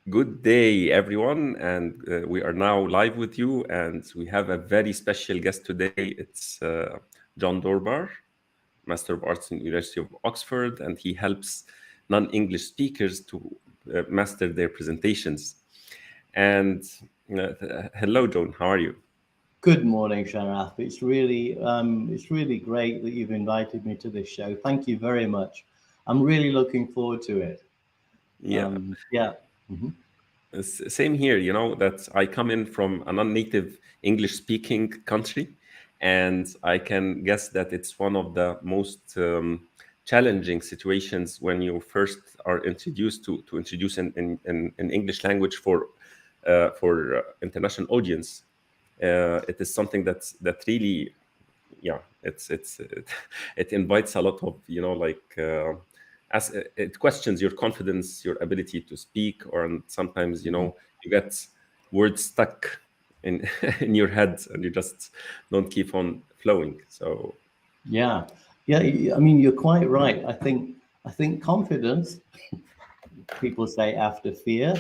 Good day, everyone, and we are now live with you, and we have a very special guest today. It's John Doorbar, Master of Arts in University of Oxford, and he helps non-English speakers to master their presentations. And hello, John. How are you? Good morning, Sharaf. It's really great that you've invited me to this show. Thank you very much. I'm really looking forward to it. Yeah, Yeah. Mhm. Same here. You know that I come in from a non-native English-speaking country, and I can guess that it's one of the most challenging situations when you first are introduced to introduce in English language for international audience. It is something that really, yeah, it invites a lot of as it questions your confidence, your ability to speak, or and sometimes you get words stuck in in your head and you just don't keep on flowing. So Yeah. Yeah. I mean, you're quite right. I think confidence, people say after fear,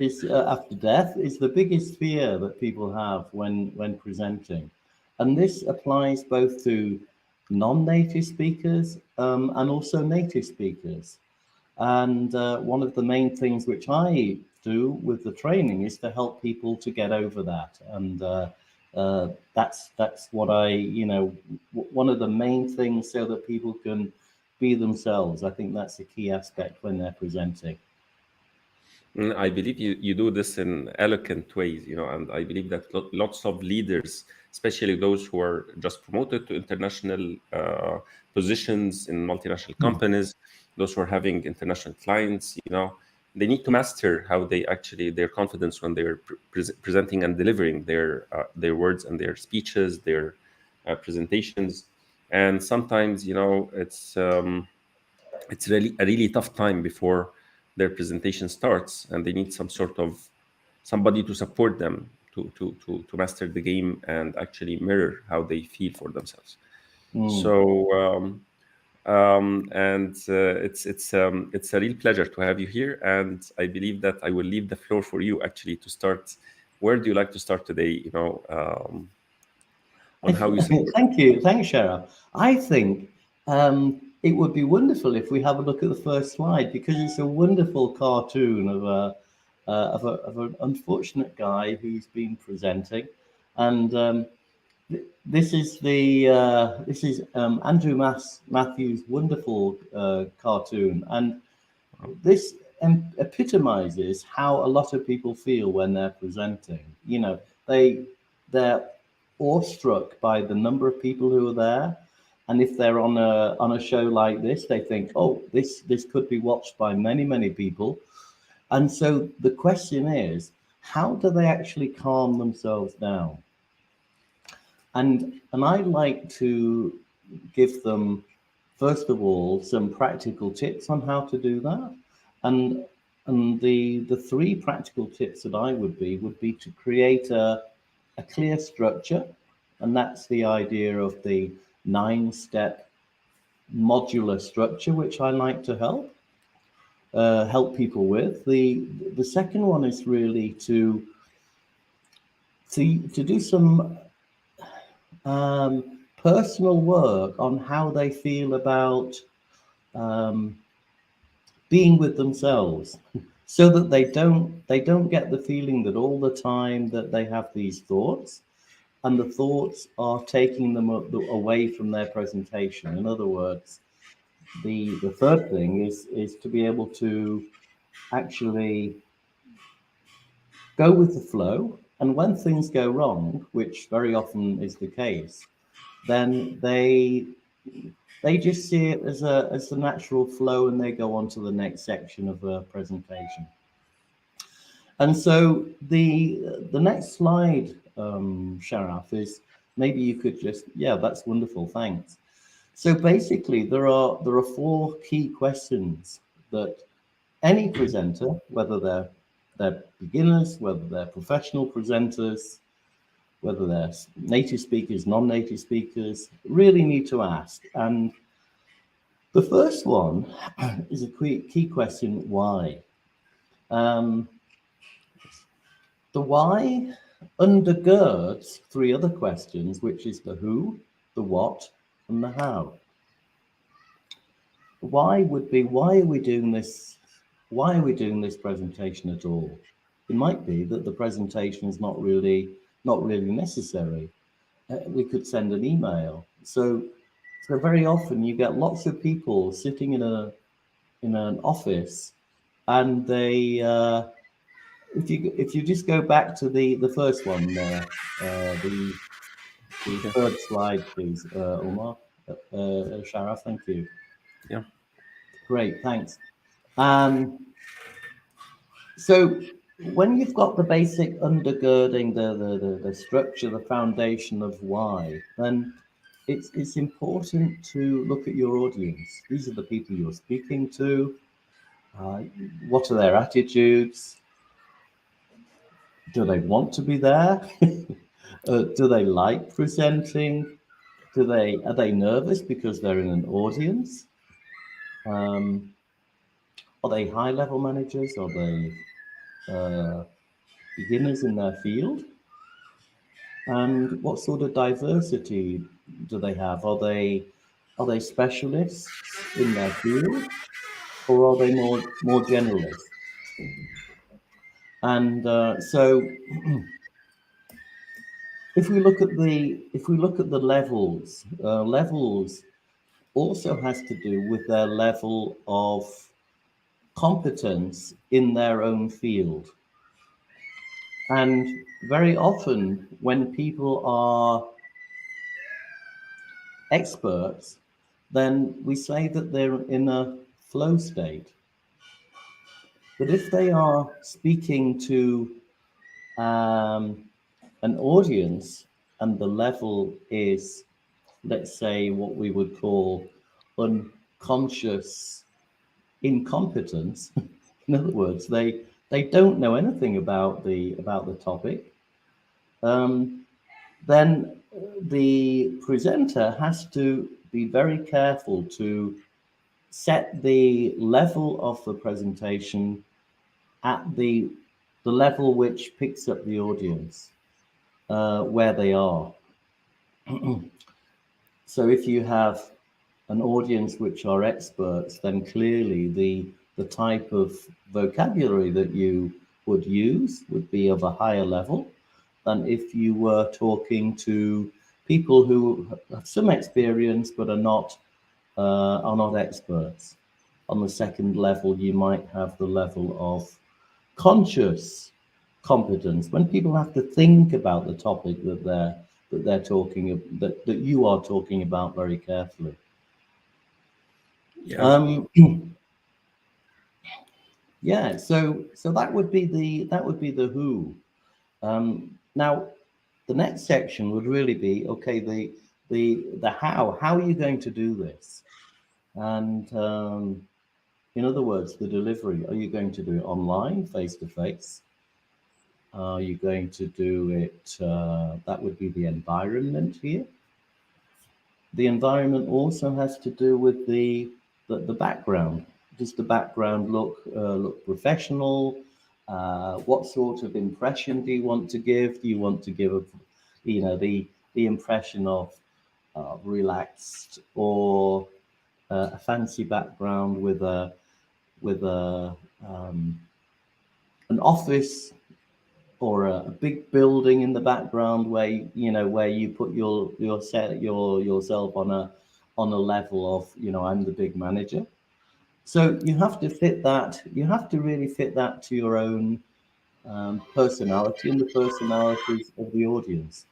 is after death, is the biggest fear that people have when presenting, and this applies both to non-native speakers and also native speakers. And one of the main things which I do with the training is to help people to get over that. And that's what one of the main things so that people can be themselves. I think that's a key aspect when they're presenting. I believe you do this in eloquent ways, and I believe that lots of leaders, especially those who are just promoted to international positions in multinational companies, those who are having international clients, they need to master how they actually their confidence when they're presenting and delivering their words and their speeches, their presentations, and sometimes it's really a really tough time before their presentation starts, and they need some sort of somebody to support them to master the game and actually mirror how they feel for themselves. Mm. So and it's a real pleasure to have you here, and I believe that I will leave the floor for you actually to start. Where do you like to start today? On how you support. Thank you. Thanks, Shara. I think it would be wonderful if we have a look at the first slide because it's a wonderful cartoon of an unfortunate guy who's been presenting, and this is Andrew Matthews' wonderful cartoon, and this epitomizes how a lot of people feel when they're presenting. They're awestruck by the number of people who are there, and if they're on a show like this, they think, "Oh, this could be watched by many people." And so the question is, how do they actually calm themselves down? And I like to give them, first of all, some practical tips on how to do that. And the three practical tips that I would be to create a clear structure, and that's the idea of the 9-step modular structure, which I like to help people with. The second one is really to do some personal work on how they feel about um, being with themselves, so that they don't get the feeling that all the time that they have these thoughts, and the thoughts are taking them away from their presentation. In other words, the third thing is to be able to actually go with the flow, and when things go wrong, which very often is the case, then they just see it as a natural flow, and they go on to the next section of the presentation. And so the next slide, Sharaf, is maybe you could just, yeah, that's wonderful, thanks. So basically, there are four key questions that any presenter, whether they're beginners, whether they're professional presenters, whether they're native speakers, non-native speakers, really need to ask. And the first one is a key question: why? Um, the why undergirds three other questions, which is the who, the what, and the how. Why would be why are we doing this? Why are we doing this presentation at all? It might be that the presentation is not really necessary. We could send an email. So very often you get lots of people sitting in an office, and they if you just go back to the first one there, the Yeah. third slide, please, Omar, Sharaf, thank you. Yeah. Great, thanks. Um, so when you've got the basic undergirding, the structure, the foundation of why, then it's important to look at your audience. These are the people you're speaking to. Uh, what are their attitudes? Do they want to be there? Do they like presenting? Are they nervous because they're in an audience? Um, are they high level managers? Are they uh, beginners in their field? And what sort of diversity do they have? Are they specialists in their field, or are they more generalists? And so, if we look at the levels, levels also has to do with their level of competence in their own field. And very often, when people are experts, then we say that they're in a flow state. But if they are speaking to um, an audience and the level is, let's say, what we would call unconscious incompetence, in other words, they don't know anything about the topic, um, then the presenter has to be very careful to set the level of the presentation at the level which picks up the audience where they are. So if you have an audience which are experts, then clearly the type of vocabulary that you would use would be of a higher level than if you were talking to people who have some experience but are not experts. On the second level, you might have the level of conscious competence when people have to think about the topic that they're that you are talking about very carefully. Yeah. Um, yeah, so that would be the who. Now, the next section would really be okay. The how. How are you going to do this? And in other words, the delivery. Are you going to do it online, face to face? Are you going to do it? That would be the environment here. The environment also has to do with the background. Does the background look professional? What sort of impression do you want to give? Do you want to give the impression of relaxed, or a fancy background with a an office, or a big building in the background where you put yourself on a level of, I'm the big manager. So you have to really fit that to your own personality and the personalities of the audience.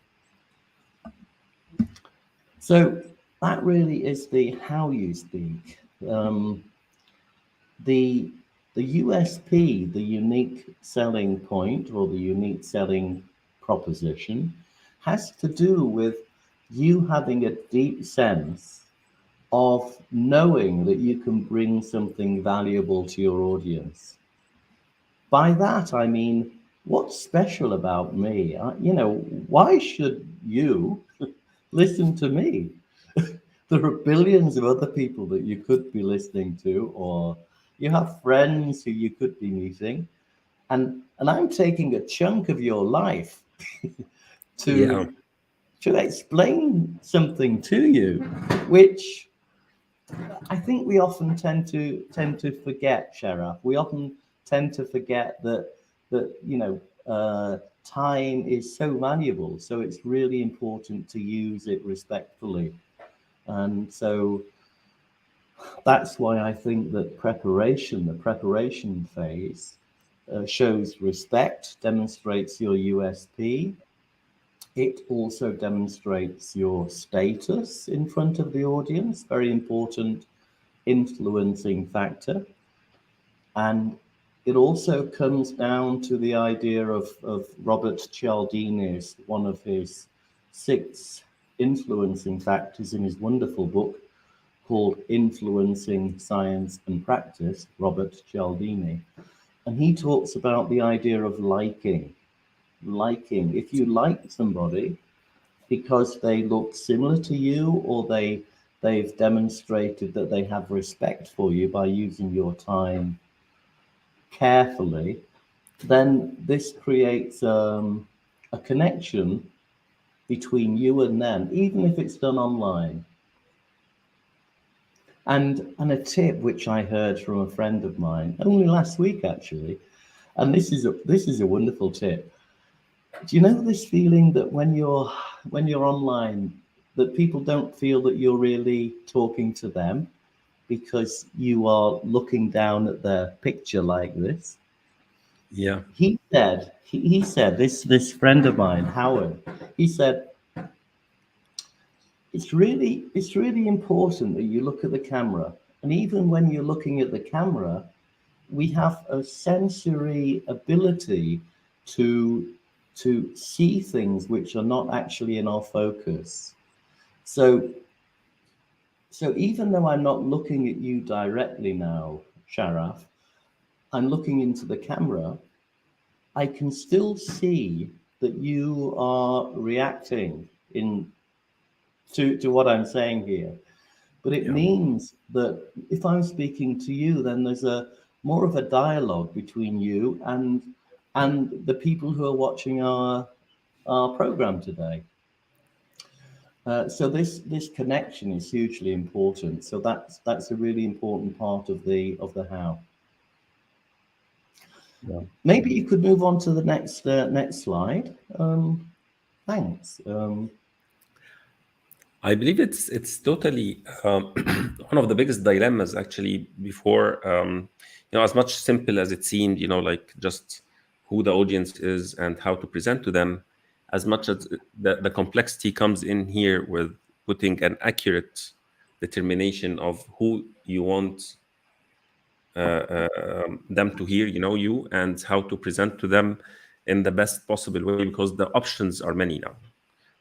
So that really is the how you speak. Um, the the USP, the unique selling point, or the unique selling proposition, has to do with you having a deep sense of knowing that you can bring something valuable to your audience. By that, I mean, what's special about me? Why should you listen to me? There are billions of other people that you could be listening to, or you have friends who you could be meeting. and I'm taking a chunk of your life Yeah. to explain something to you, which I think we often tend to forget, Sharaf. We often tend to forget that time is so valuable. So it's really important to use it respectfully. And so that's why I think that the preparation phase, shows respect, demonstrates your USP. It also demonstrates your status in front of the audience, very important influencing factor. And it also comes down to the idea of Robert Cialdini's, one of his six influencing factors in his wonderful book called Influencing Science and Practice, Robert Cialdini. And he talks about the idea of liking. Liking. If you like somebody because they look similar to you, or they've demonstrated that they have respect for you by using your time carefully, then this creates a connection between you and them, even if it's done online. And a tip which I heard from a friend of mine only last week, actually, and this is a wonderful tip. Do you know this feeling that when you're online, that people don't feel that you're really talking to them because you are looking down at their picture like this? Yeah. He said this friend of mine, Howard, he said it's really important that you look at the camera. And even when you're looking at the camera, we have a sensory ability to see things which are not actually in our focus. So even though I'm not looking at you directly now, Sharaf, I'm looking into the camera, I can still see that you are reacting in to what I'm saying here. But it Yeah. means that if I'm speaking to you, then there's a more of a dialogue between you and the people who are watching our program today. So this connection is hugely important. So that's a really important part of the how. Yeah. Maybe you could move on to the next slide. Thanks. I believe it's totally one of the biggest dilemmas actually before, as much simple as it seemed, like just who the audience is and how to present to them, as much as the complexity comes in here with putting an accurate determination of who you want them to hear, you, and how to present to them in the best possible way, because the options are many now.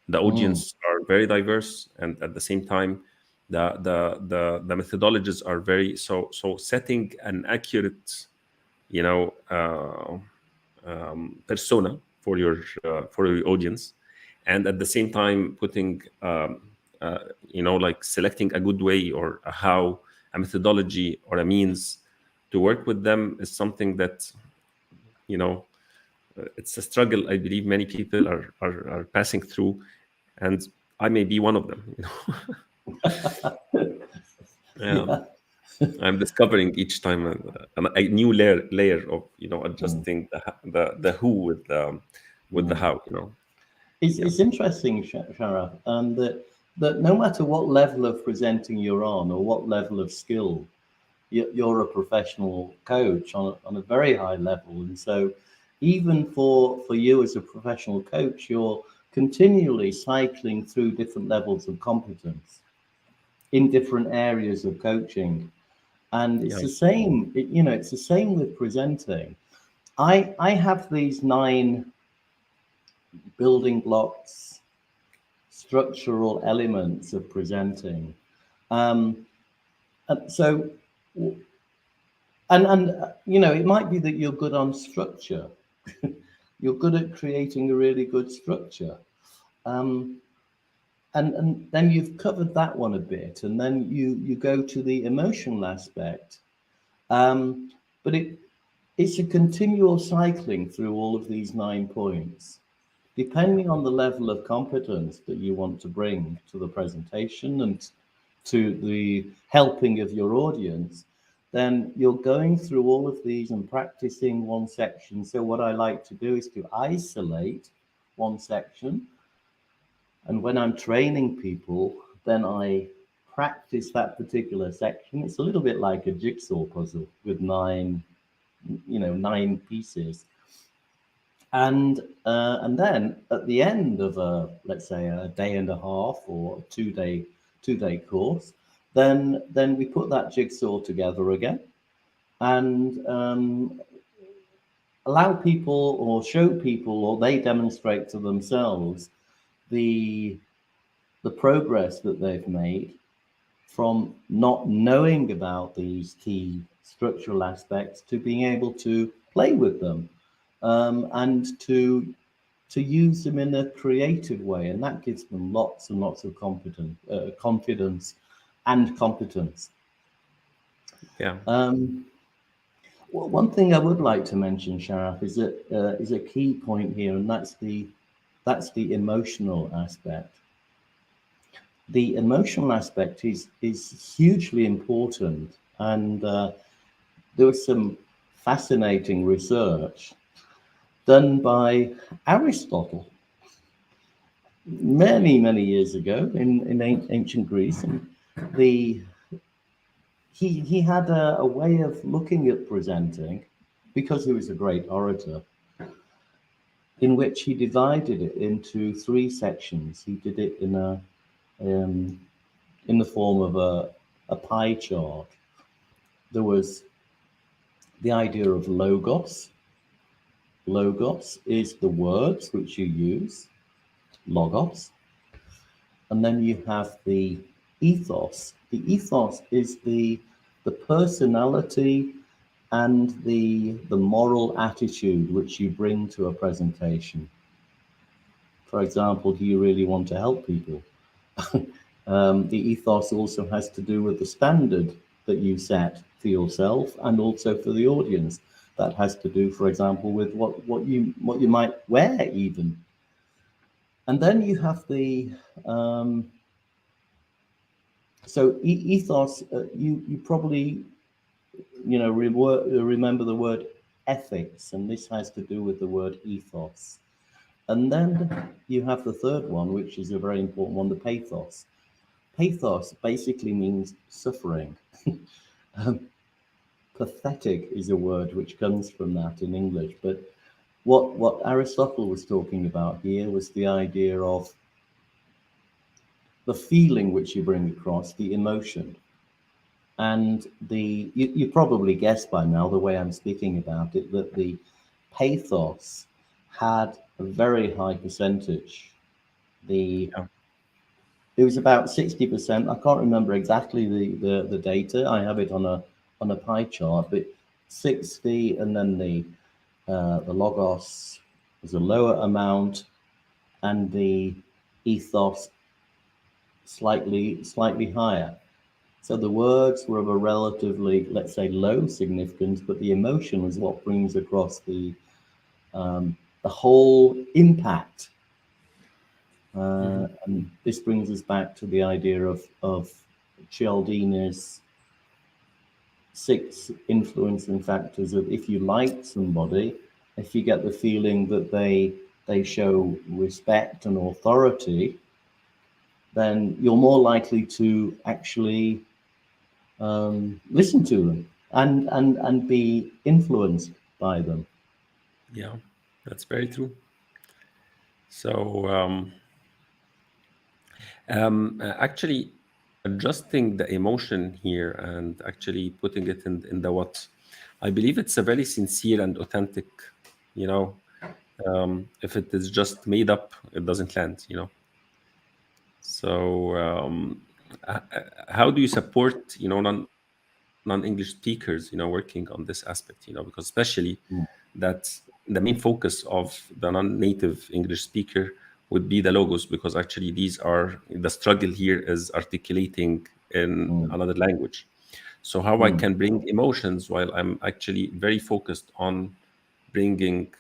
The Mm, audience are very diverse, and at the same time the methodologies are very, so setting an accurate, you know uh, persona for your audience, and at the same time putting like selecting a good way, or a how, a methodology or a means to work with them, is something that, you know it's a struggle I believe many people are passing through, and I may be one of them. yeah. I'm discovering each time a new layer of, Mm, adjusting the who with the mm. how. It's, Yeah. it's interesting, Sharaf, that no matter what level of presenting you're on, or what level of skill, you're a professional coach on a very high level. And so even for you as a professional coach, you're continually cycling through different levels of competence in different areas of coaching. And it's Yeah. the same, it's the same with presenting. I have these 9 building blocks, structural elements of presenting. Um, and so, it might be that you're good on structure. You're good at creating a really good structure. Um, and then you've covered that one a bit, and then you go to the emotional aspect. But it's a continual cycling through all of these 9 points. Depending on the level of competence that you want to bring to the presentation and to the helping of your audience, then you're going through all of these and practicing one section. So what I like to do is to isolate one section. And when I'm training people, then I practice that particular section. It's a little bit like a jigsaw puzzle with 9 pieces. And then at the end of let's say a day and a half or 2 day course, then we put that jigsaw together again and allow people or show people or they demonstrate to themselves the the progress that they've made from not knowing about these key structural aspects to being able to play with them, and to use them in a creative way, and that gives them lots and lots of confidence and competence. Yeah. Well, one thing I would like to mention, Sharaf, is that is a key point here, and that's the emotional aspect. The emotional aspect is hugely important, and there was some fascinating research done by Aristotle many years ago in ancient Greece, and the he had a way of looking at presenting because he was a great orator, in which he divided it into 3 sections. He did it um, in the form of a pie chart. There was the idea of logos. Logos is the words which you use, logos. And then you have the ethos. The ethos is the personality and the moral attitude which you bring to a presentation. For example, do you really want to help people? The ethos also has to do with the standard that you set for yourself and also for the audience. That has to do, for example, with what you might wear even. And then you have the ethos. You probably remember the word ethics, and this has to do with the word ethos. And then you have the third one, which is a very important one, the pathos. Pathos basically means suffering. um, Pathetic is a word which comes from that in English, but what Aristotle was talking about here was the idea of the feeling which you bring across, the emotion. And you probably guessed by now, the way I'm speaking about it, that the pathos had a very high percentage. The Yeah. It was about 60%. I can't remember exactly the data. I have it on a pie chart, but 60, and then the logos was a lower amount, and the ethos slightly higher. So the words were of a relatively, let's say, low significance, but the emotion was what brings across the whole impact. Hmm. And this brings us back to the idea of Cialdini's 6 influencing factors of if you like somebody, if you get the feeling that they show respect and authority, then you're more likely to actually listen to them and be influenced by them. Yeah, that's very true. So actually adjusting the emotion here and actually putting it in the what, I believe it's a very sincere and authentic, you know. If it is just made up, it doesn't land, you know. So how do you support, you know, non-English speakers, you know, working on this aspect, you know, because especially Mm, that the main focus of the non-native English speaker would be the logos, because actually these are the struggle here is articulating in mm, another language. So how I mm, can bring emotions while I'm actually very focused on bringing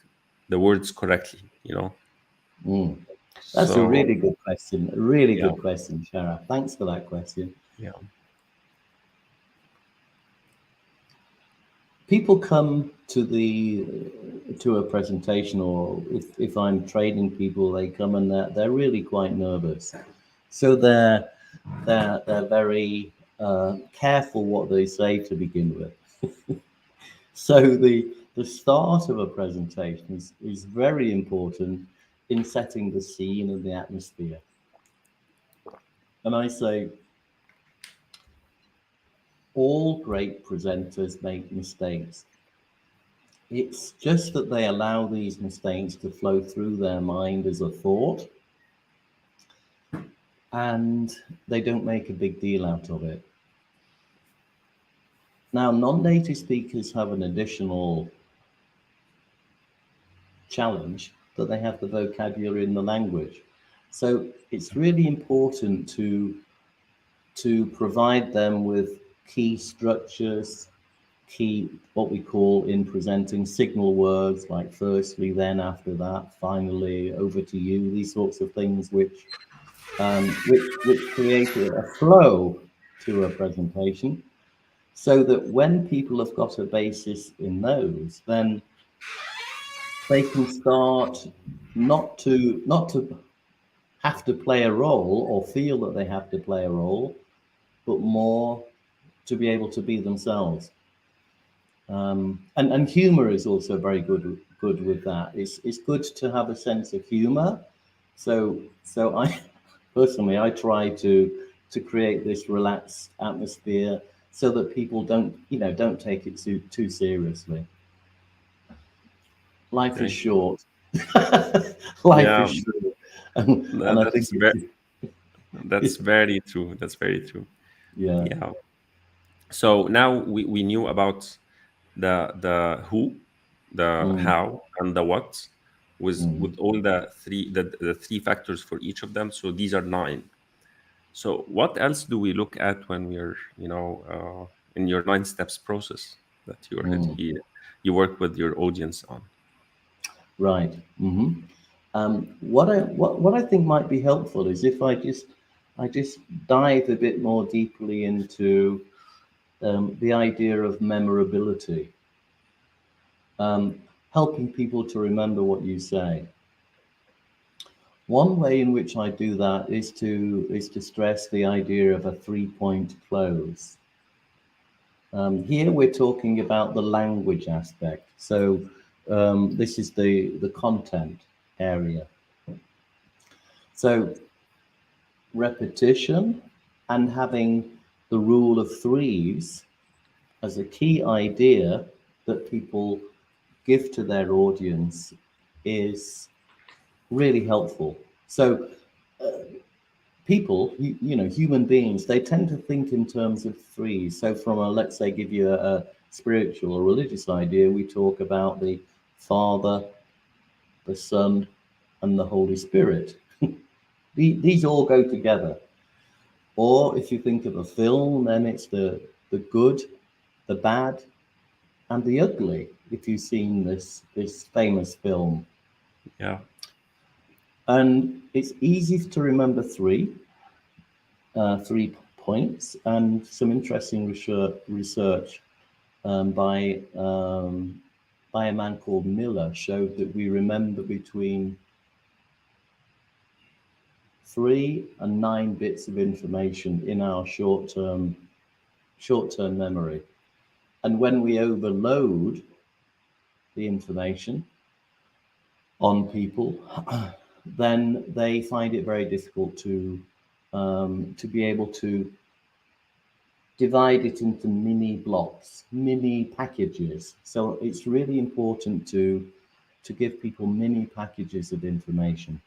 the words correctly, you know? mm. That's a So really good question. A really yeah, good question, Sharaf. Thanks for that question. yeah, People come to a presentation, or if I'm training people, they come and they're really quite nervous. So they're very careful what they say to begin with. So the start of a presentation is very important in setting the scene and the atmosphere. And I say all great presenters make mistakes. It's just that they allow these mistakes to flow through their mind as a thought, and they don't make a big deal out of it. Now, non-native speakers have an additional challenge that they have the vocabulary in the language. So it's really important to provide them with key structures, key what we call in presenting signal words like firstly, then, after that, finally, over to you, these sorts of things which create a flow to a presentation, so that when people have got a basis in those, then they can start not to have to play a role or feel that they have to play a role, but more to be able to be themselves. And humor is also very good with that. It's good to have a sense of humor. So I personally I try to create this relaxed atmosphere so that people don't take it too seriously. Life is okay. short. Life Yeah, is short, and I think that's it's that's very true. That's very true. yeah. Yeah. So now we knew about the who, the Mm, how, and the what, mm. with all the three factors for each of them. So these are nine. So what else do we look at when we're, in your nine steps process that you work with your audience on? Right. What I think might be helpful is if I just dive a bit more deeply into the idea of memorability, um, helping people to remember what you say. One way in which I do that is to stress the idea of a 3-point close. Here we're talking about the language aspect. So this is the content area. So repetition and having the rule of threes as a key idea that people give to their audience is really helpful. So people, human beings, they tend to think in terms of threes. So from let's say, give you a spiritual or religious idea, we talk about the Father, the Son, and the Holy Spirit. These all go together. Or if you think of a film, then it's the good, the bad, and the ugly. If you've seen this famous film, Yeah, and it's easy to remember three points, and some interesting research by a man called Miller showed that we remember between 3 and 9 bits of information in our short-term memory. And when we overload the information on people, then they find it very difficult to be able to divide it into mini blocks, mini packages. So it's really important to give people mini packages of information.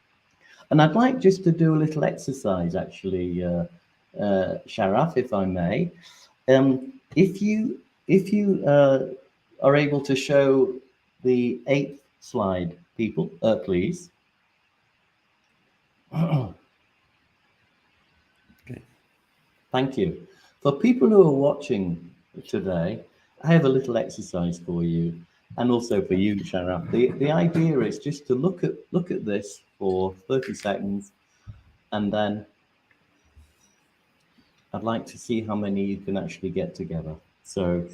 And I'd like just to do a little exercise, actually, Sharaf, if I may. If you are able to show the eighth slide, people, please. okay. Thank you. For people who are watching today, I have a little exercise for you, and also for you, Sharaf. The idea is just to look at this for 30 seconds, and then I'd like to see how many you can actually get together. So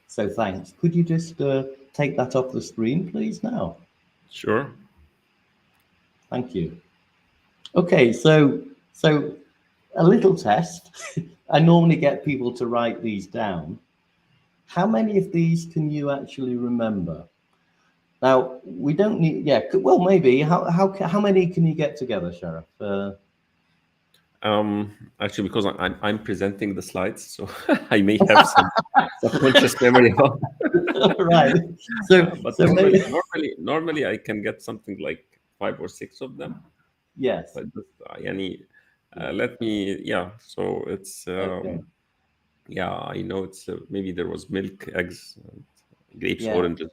thanks. Could you just take that off the screen, please, now? Sure. Thank you. Okay, so a little test. I normally get people to write these down. How many of these can you actually remember? Now, we don't need, yeah, well, maybe. How many can you get together, Sheriff? Actually, because I'm presenting the slides, so I may have some subconscious memory about. Right. So, But so maybe, normally I can get something like 5 or 6 of them. yes. But just, let me, yeah. So it's Okay. yeah, I know it's maybe there was milk, eggs, grapes, Yeah. oranges,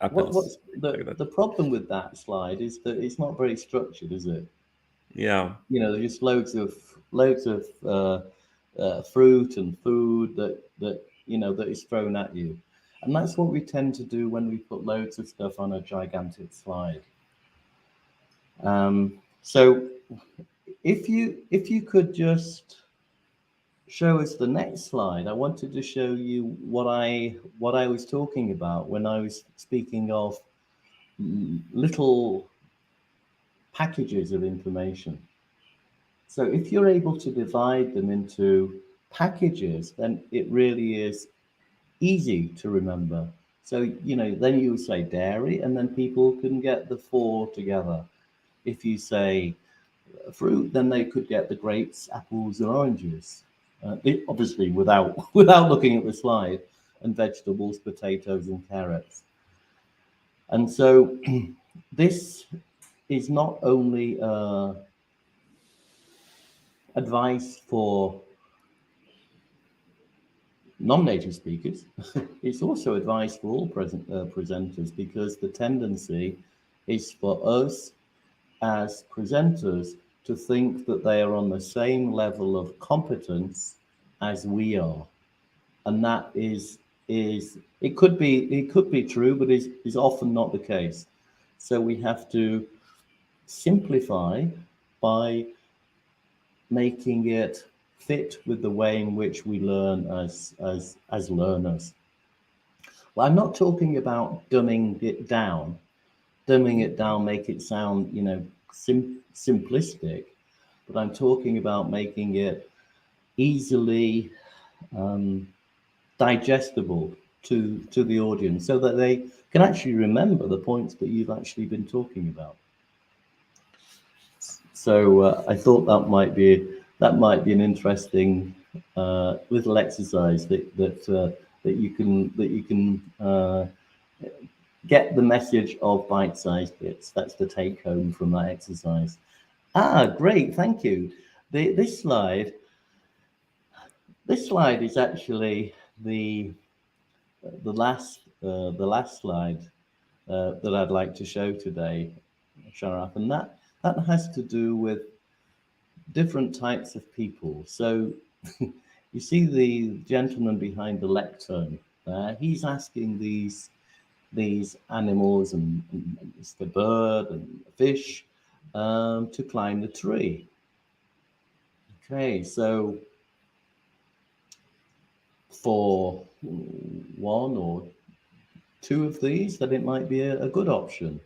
apples, What's things like that. the problem with that slide is that it's not very structured, is it? Yeah, There's just loads of fruit and food that is thrown at you, and that's what we tend to do when we put loads of stuff on a gigantic slide. So if you could just show us the next slide. I wanted to show you what I was talking about when I was speaking of little packages of information. So if you're able to divide them into packages, then it really is easy to remember. So, then you say dairy, and then people can get the four together. If you say fruit, then they could get the grapes, apples, and oranges. Obviously, without without looking at the slide, and vegetables, potatoes, and carrots. And so, this is not only advice for non-native speakers. It's also advice for all presenters, because the tendency is for us as presenters to think that they are on the same level of competence as we are, and that is it could be true, but is often not the case. So we have to simplify by making it fit with the way in which we learn as learners. Well, I'm not talking about dumbing it down. Dumbing it down, make it sound, simplistic, but I'm talking about making it easily digestible to the audience, so that they can actually remember the points that you've actually been talking about. So I thought that might be an interesting little exercise that you can get the message of bite-sized bits. That's the take home from that exercise. Great, thank you. This slide is actually the last slide that I'd like to show today, Sharaf, and that has to do with different types of people. So you see the gentleman behind the lectern there. He's asking these animals and the bird and the fish to climb the tree. Okay, so for one or two of these, then it might be a good option.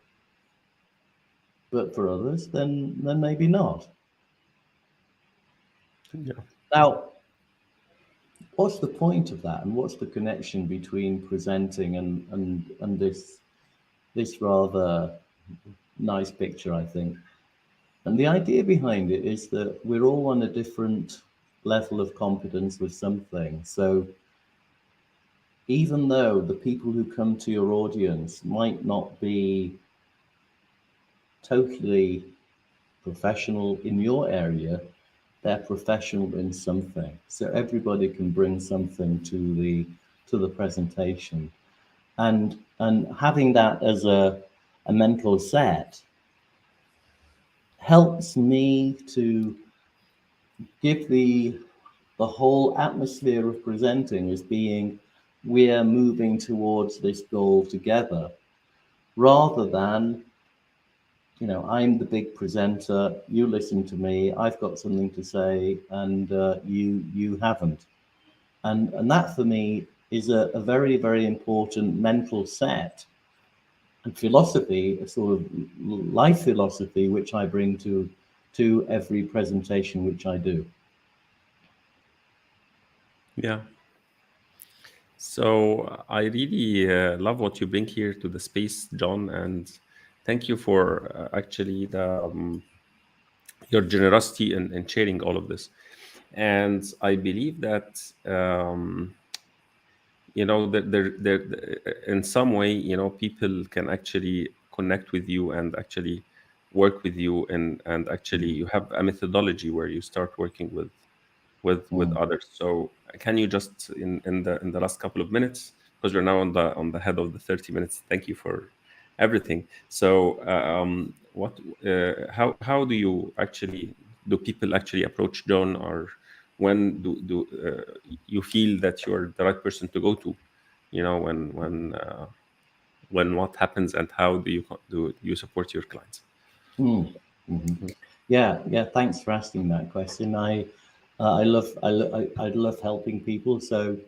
But for others, then maybe not. yeah, Now, what's the point of that, and what's the connection between presenting and this rather nice picture, I think? And the idea behind it is that we're all on a different level of competence with something. So even though the people who come to your audience might not be totally professional in your area, they're professional in something. So everybody can bring something to the presentation. And having that as a mental set helps me to give the whole atmosphere of presenting as being we are moving towards this goal together, rather than, I'm the big presenter, you listen to me, I've got something to say, and you haven't. And that for me is a very, very important mental set and philosophy, a sort of life philosophy, which I bring to every presentation which I do. Yeah. So I really love what you bring here to the space, John, and thank you for actually your generosity in sharing all of this. And I believe that in some way, people can actually connect with you and actually work with you, and actually you have a methodology where you start working with Mm, others. So can you just in the last couple of minutes, because we're now on the head of the 30 minutes, thank you for everything. So what how do you actually, do people actually approach John, or when do you feel that you're the right person to go to, when what happens, and how do you support your clients? mm, mhm. Yeah. Thanks for asking that question. I love helping people. So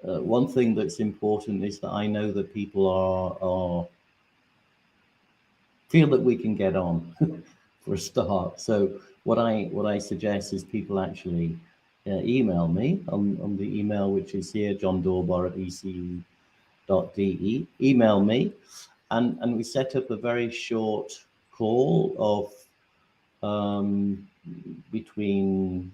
one thing that's important is that I know that people are feel that we can get on for a start. So what I suggest is people actually email me on the email which is here, johndoorbar@ece.de. Email me, and we set up a very short call of um, between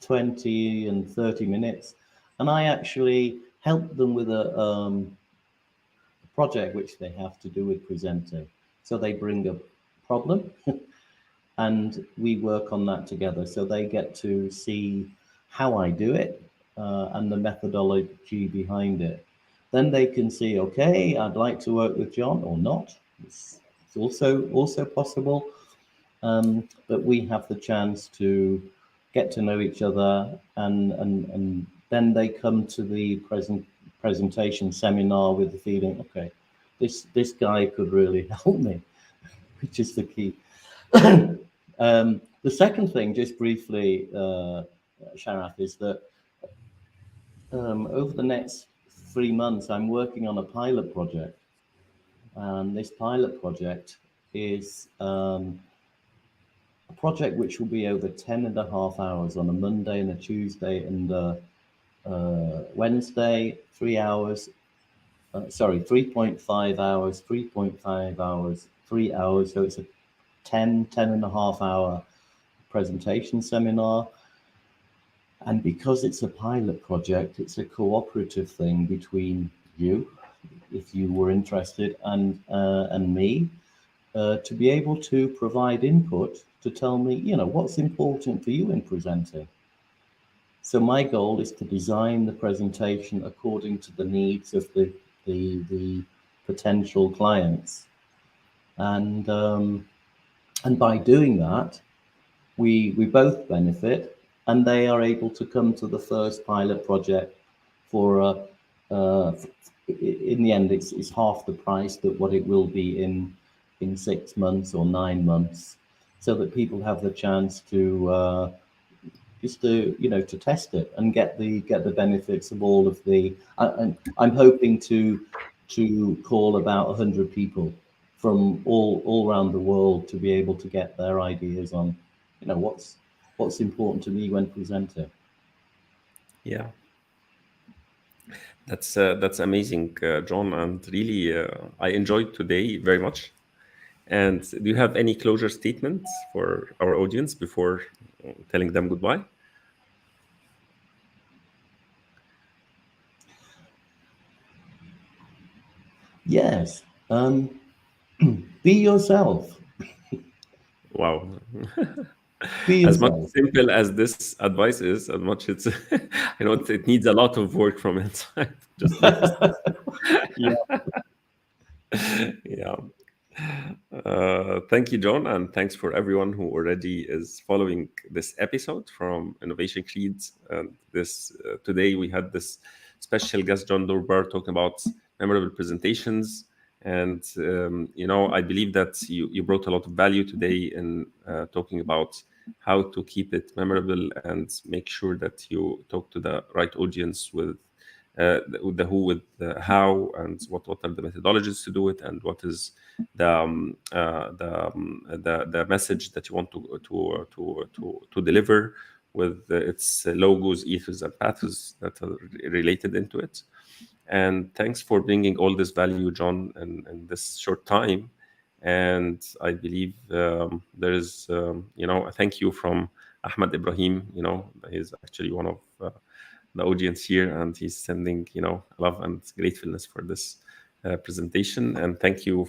20 and 30 minutes, and I actually help them with a project which they have to do with presenting. So they bring a problem and we work on that together. So they get to see how I do it and the methodology behind it. Then they can see, okay, I'd like to work with John or not. It's also possible. But we have the chance to get to know each other, and then they come to the presentation seminar with the feeling, okay, this guy could really help me, which is the key. The second thing, just briefly, Sharaf, is that over the next 3 months, I'm working on a pilot project. And this pilot project is a project which will be over 10 and a half hours on a Monday and a Tuesday and a Wednesday, 3 hours, 3.5 hours, 3.5 hours, 3 hours. So it's a 10 and a half hour presentation seminar. And because it's a pilot project, it's a cooperative thing between you, if you were interested, and me, to be able to provide input to tell me, what's important for you in presenting. So my goal is to design the presentation according to the needs of the potential clients, and by doing that, we both benefit, and they are able to come to the first pilot project for in the end, it's half the price that what it will be in 6 months or 9 months, so that people have the chance to just to test it and get the benefits of all of the. I'm hoping to call about 100 people from all around the world to be able to get their ideas on, what's important to me when presenting. Yeah, that's amazing, John, and really I enjoyed today very much. And do you have any closure statements for our audience before telling them goodbye? Yes, be yourself. Wow. Be As much yourself. simple as this advice is, as much it's I know it needs a lot of work from inside. Just make mistakes. Yeah. Yeah. Thank you, John, and thanks for everyone who already is following this episode from Innovation Creeds. And this today we had this special guest John Doorbar talking about memorable presentations. And I believe that you brought a lot of value today in talking about how to keep it memorable and make sure that you talk to the right audience with the who, with the how, and what are the methodologies to do it, and what is the message that you want to deliver with its logos, ethos, and pathos that are related into it. And thanks for bringing all this value, John, in this short time. And I believe there is, a thank you from Ahmad Ibrahim. He's actually one of the audience here, and he's sending, love and gratefulness for this presentation. And thank you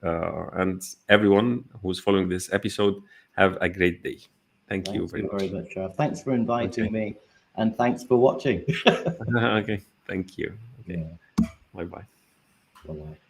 and everyone who's following this episode. Have a great day. Thank you Thank very you very much. much, Ralph. Thanks for inviting Okay. me, and thanks for watching. Okay. Thank you. Okay. Yeah. Bye bye. Bye-bye.